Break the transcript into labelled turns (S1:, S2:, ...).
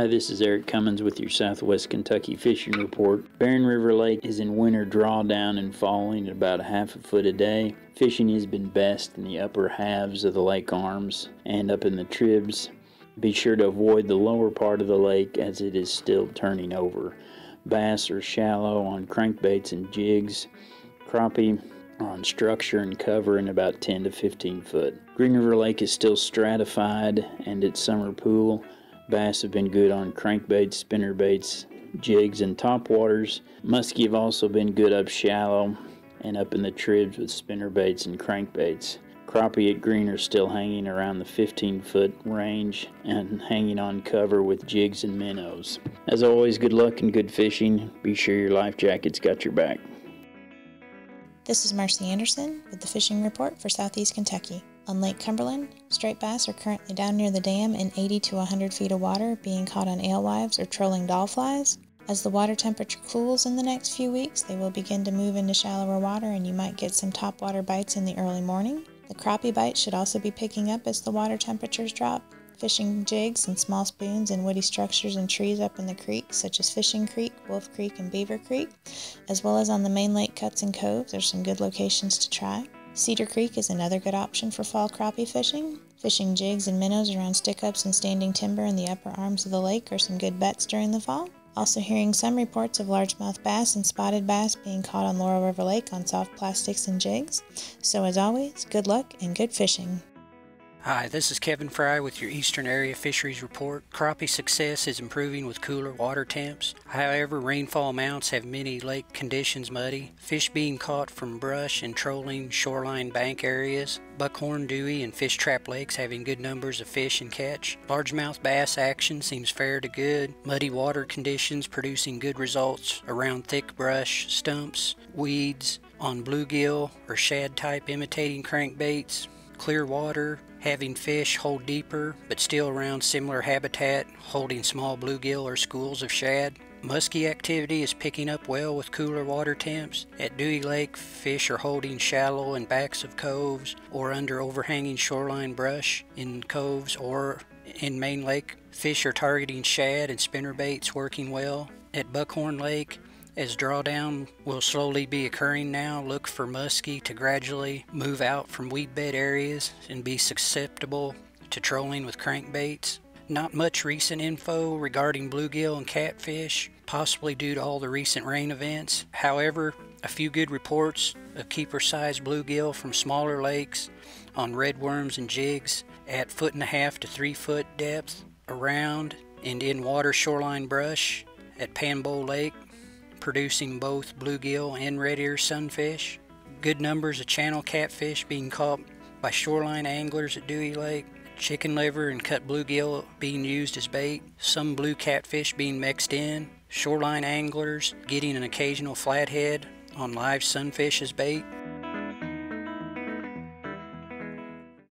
S1: Hi, this is Eric Cummins with your Southwest Kentucky Fishing Report. Barren River Lake is in winter drawdown and falling at about a half a foot a day. Fishing has been best in the upper halves of the lake arms and up in the tribs. Be sure to avoid the lower part of the lake as it is still turning over. Bass are shallow on crankbaits and jigs. Crappie on structure and cover in about 10 to 15 foot. Green River Lake is still stratified and its summer pool. Bass have been good on crankbaits, spinnerbaits, jigs, and topwaters. Muskie have also been good up shallow and up in the tribs with spinnerbaits and crankbaits. Crappie at Green are still hanging around the 15-foot range and hanging on cover with jigs and minnows. As always, good luck and good fishing. Be sure your life jacket's got your back.
S2: This is Marcy Anderson with the Fishing Report for Southeast Kentucky. On Lake Cumberland, striped bass are currently down near the dam in 80 to 100 feet of water, being caught on alewives or trolling dollflies. As the water temperature cools in the next few weeks, they will begin to move into shallower water and you might get some topwater bites in the early morning. The crappie bites should also be picking up as the water temperatures drop. Fishing jigs and small spoons in woody structures and trees up in the creek, such as Fishing Creek, Wolf Creek, and Beaver Creek, as well as on the main lake cuts and coves, are some good locations to try. Cedar Creek is another good option for fall crappie fishing. Fishing jigs and minnows around stick-ups and standing timber in the upper arms of the lake are some good bets during the fall. Also hearing some reports of largemouth bass and spotted bass being caught on Laurel River Lake on soft plastics and jigs. So as always, good luck and good fishing.
S3: Hi, this is Kevin Fry with your Eastern Area Fisheries Report. Crappie success is improving with cooler water temps. However, rainfall amounts have many lake conditions muddy. Fish being caught from brush and trolling shoreline bank areas. Buckhorn, Dewey, and Fish Trap Lakes having good numbers of fish and catch. Largemouth bass action seems fair to good. Muddy water conditions producing good results around thick brush, stumps, weeds, on bluegill or shad type imitating crankbaits. Clear water, having fish hold deeper but still around similar habitat, holding small bluegill or schools of shad. Muskie activity is picking up well with cooler water temps. At Dewey Lake, fish are holding shallow in backs of coves or under overhanging shoreline brush in coves, or in Main Lake, fish are targeting shad and spinnerbaits working well. At Buckhorn Lake, as drawdown will slowly be occurring now, look for muskie to gradually move out from weed bed areas and be susceptible to trolling with crankbaits. Not much recent info regarding bluegill and catfish, possibly due to all the recent rain events. However, a few good reports of keeper-sized bluegill from smaller lakes on redworms and jigs at 1.5 to 3 foot depth around and in water shoreline brush at Panbow Lake, producing both bluegill and red ear sunfish. Good numbers of channel catfish being caught by shoreline anglers at Dewey Lake. Chicken liver and cut bluegill being used as bait. Some blue catfish being mixed in. Shoreline anglers getting an occasional flathead on live sunfish as bait.